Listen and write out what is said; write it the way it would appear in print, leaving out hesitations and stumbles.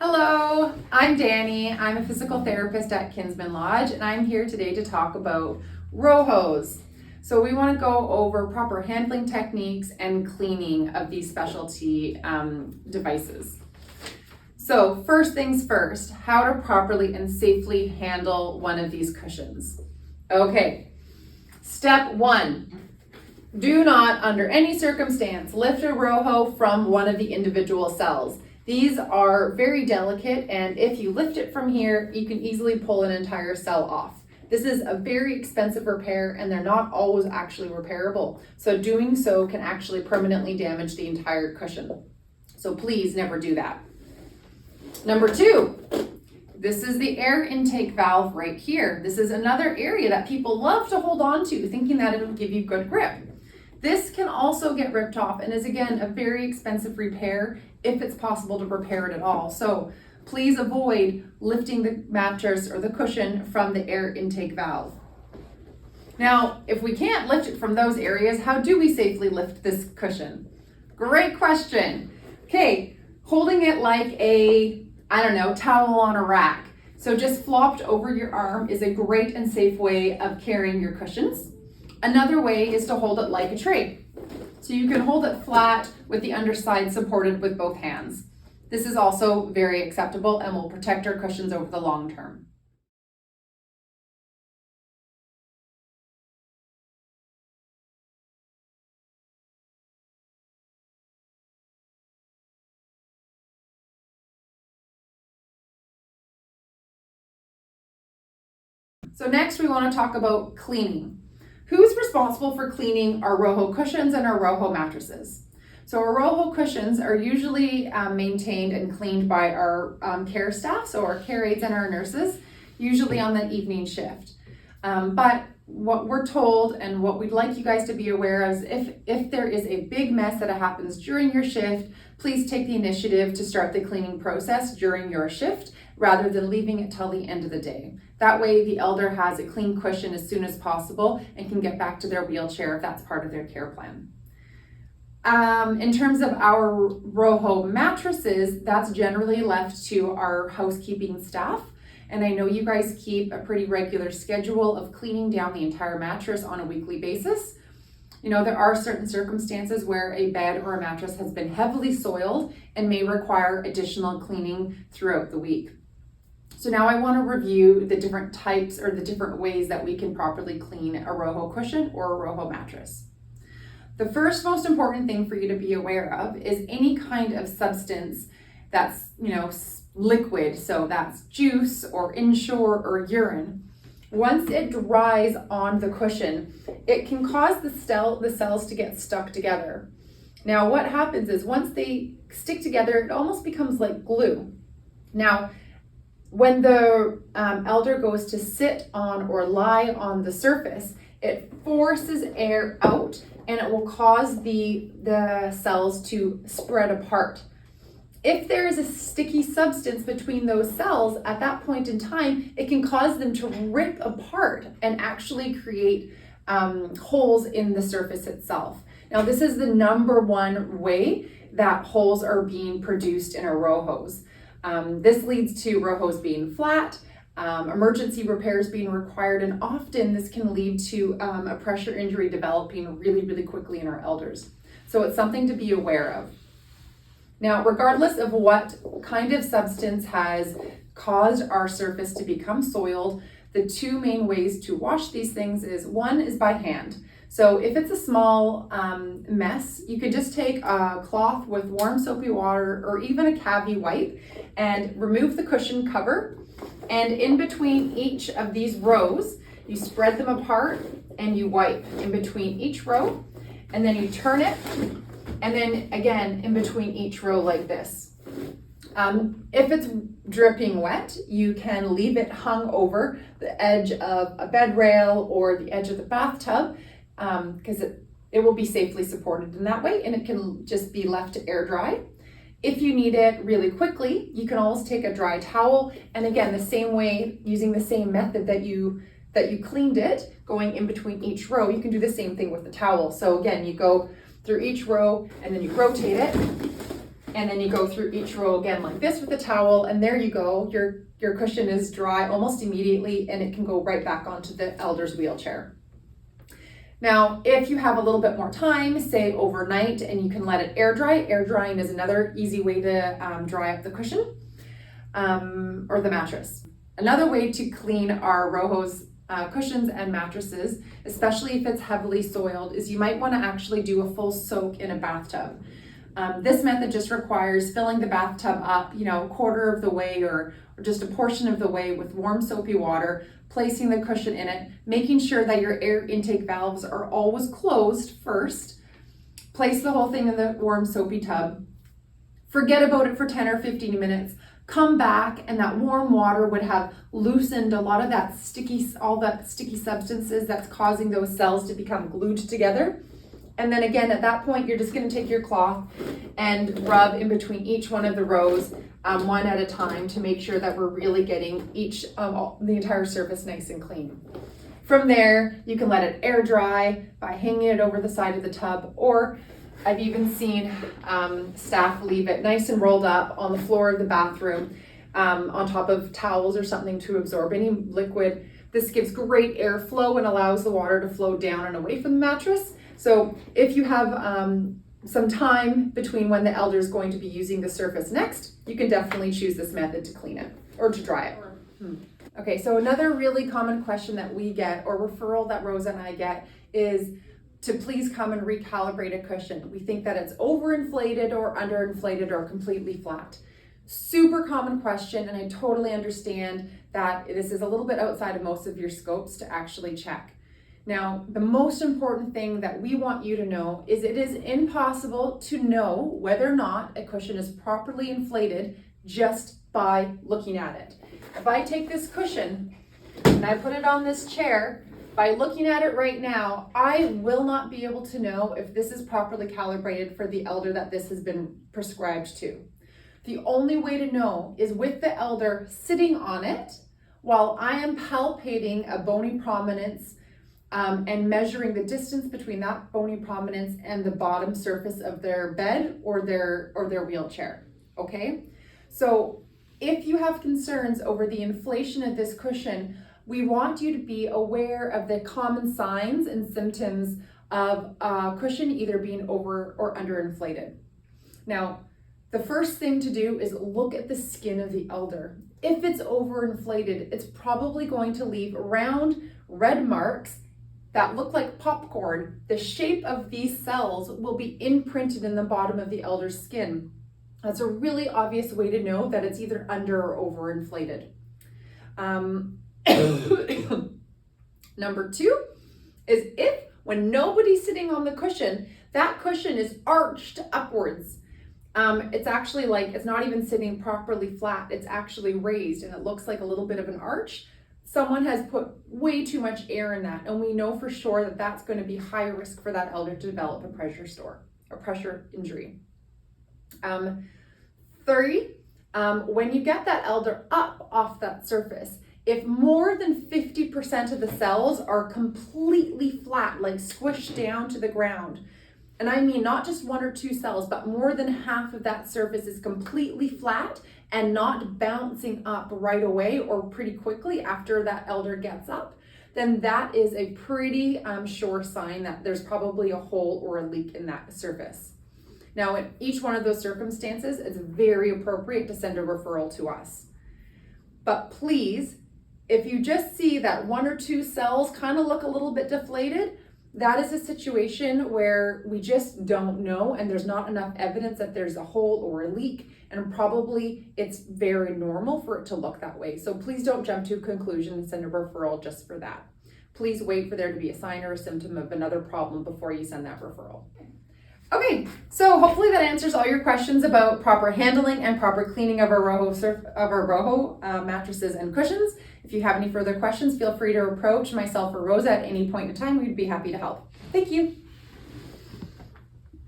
Hello, I'm Danny. I'm a physical therapist at Kinsman Lodge, and I'm here today to talk about Rohos. So we want to go over proper handling techniques and cleaning of these specialty devices. So first things first, how to properly and safely handle one of these cushions. Okay, step one, do not under any circumstance lift a Roho from one of the individual cells. These are very delicate, and if you lift it from here, you can easily pull an entire cell off. This is a very expensive repair, and they're not always actually repairable. So doing so can actually permanently damage the entire cushion. So please never do that. Number two, this is the air intake valve right here. This is another area that people love to hold on to, thinking that it'll give you good grip. This can also get ripped off and is again a very expensive repair if it's possible to repair it at all. So please avoid lifting the mattress or the cushion from the air intake valve. Now, if we can't lift it from those areas, how do we safely lift this cushion? Great question. Okay, holding it like a, towel on a rack. So just flopped over your arm is a great and safe way of carrying your cushions. Another way is to hold it like a tray. So you can hold it flat with the underside supported with both hands. This is also very acceptable and will protect our cushions over the long term. So next we want to talk about cleaning. Who's responsible for cleaning our Roho cushions and our Roho mattresses? So our Roho cushions are usually maintained and cleaned by our care staff, so our care aides and our nurses, usually on the evening shift. But what we're told and what we'd like you guys to be aware of is if there is a big mess that happens during your shift, please take the initiative to start the cleaning process during your shift rather than leaving it till the end of the day. That way the elder has a clean cushion as soon as possible and can get back to their wheelchair if that's part of their care plan. In terms of our Roho mattresses, that's generally left to our housekeeping staff. And I know you guys keep a pretty regular schedule of cleaning down the entire mattress on a weekly basis. You know, there are certain circumstances where a bed or a mattress has been heavily soiled and may require additional cleaning throughout the week. So now I want to review the different types or the different ways that we can properly clean a Roho cushion or a Roho mattress. The first most important thing for you to be aware of is any kind of substance that's, liquid, so that's juice or inshore or urine. Once it dries on the cushion, it can cause the cells to get stuck together. Now what happens is once they stick together, it almost becomes like glue. Now, when the elder goes to sit on or lie on the surface, it forces air out and it will cause the cells to spread apart. If there is a sticky substance between those cells at that point in time, it can cause them to rip apart and actually create holes in the surface itself. Now, this is the number one way that holes are being produced in our Rohos. This leads to Rohos being flat, emergency repairs being required, and often this can lead to a pressure injury developing really, really quickly in our elders. So it's something to be aware of. Now, regardless of what kind of substance has caused our surface to become soiled, the two main ways to wash these things is one is by hand. So if it's a small mess, you could just take a cloth with warm soapy water or even a cavi wipe and remove the cushion cover. And in between each of these rows, you spread them apart and you wipe in between each row, and then you turn it, and then again in between each row like this. If it's dripping wet, you can leave it hung over the edge of a bed rail or the edge of the bathtub because it will be safely supported in that way, and it can just be left to air dry. If you need it really quickly, you can always take a dry towel, and again, the same way, using the same method that you cleaned it, going in between each row, you can do the same thing with the towel. So again, you go through each row and then you rotate it And then you go through each row again like this with a towel, and there you go. Your cushion is dry almost immediately, and it can go right back onto the elder's wheelchair. Now, if you have a little bit more time, say overnight, and you can let it air dry. Air drying is another easy way to dry up the cushion or the mattress. Another way to clean our Roho's cushions and mattresses, especially if it's heavily soiled, is you might want to actually do a full soak in a bathtub. This method just requires filling the bathtub up, a quarter of the way or just a portion of the way with warm soapy water, placing the cushion in it, making sure that your air intake valves are always closed first. Place the whole thing in the warm soapy tub. Forget about it for 10 or 15 minutes. Come back, and that warm water would have loosened a lot of that all that sticky substances that's causing those cells to become glued together. And then again, at that point, you're just going to take your cloth and rub in between each one of the rows, one at a time, to make sure that we're really getting the entire surface nice and clean. From there, you can let it air dry by hanging it over the side of the tub, or I've even seen staff leave it nice and rolled up on the floor of the bathroom on top of towels or something to absorb any liquid. This gives great airflow and allows the water to flow down and away from the mattress. So if you have some time between when the elder is going to be using the surface next, you can definitely choose this method to clean it or to dry it. Okay, so another really common question that we get, or referral that Rosa and I get, is to please come and recalibrate a cushion. We think that it's overinflated or underinflated or completely flat. Super common question, and I totally understand that this is a little bit outside of most of your scopes to actually check. Now, the most important thing that we want you to know is it is impossible to know whether or not a cushion is properly inflated just by looking at it. If I take this cushion and I put it on this chair, by looking at it right now, I will not be able to know if this is properly calibrated for the elder that this has been prescribed to. The only way to know is with the elder sitting on it while I am palpating a bony prominence and measuring the distance between that bony prominence and the bottom surface of their bed or their wheelchair. Okay? So if you have concerns over the inflation of this cushion, we want you to be aware of the common signs and symptoms of a cushion either being over or underinflated. Now, the first thing to do is look at the skin of the elder. If it's overinflated, it's probably going to leave round red marks that look like popcorn. The shape of these cells will be imprinted in the bottom of the elder's skin. That's a really obvious way to know that it's either under or overinflated. Number two is if, when nobody's sitting on the cushion, that cushion is arched upwards. It's actually it's not even sitting properly flat. It's actually raised and it looks like a little bit of an arch. Someone has put way too much air in that, and we know for sure that that's going to be high risk for that elder to develop a pressure injury. Three, when you get that elder up off that surface, if more than 50% of the cells are completely flat, like squished down to the ground, and I mean not just one or two cells, but more than half of that surface is completely flat and not bouncing up right away or pretty quickly after that elder gets up, then that is a pretty sure sign that there's probably a hole or a leak in that surface. Now, in each one of those circumstances, it's very appropriate to send a referral to us. But please, if you just see that one or two cells kind of look a little bit deflated, that is a situation where we just don't know and there's not enough evidence that there's a hole or a leak, and probably it's very normal for it to look that way. So please don't jump to a conclusion and send a referral just for that. Please wait for there to be a sign or a symptom of another problem before you send that referral. Okay, so hopefully that answers all your questions about proper handling and proper cleaning of our Roho mattresses and cushions. If you have any further questions, feel free to approach myself or Rosa at any point in time. We'd be happy to help. Thank you.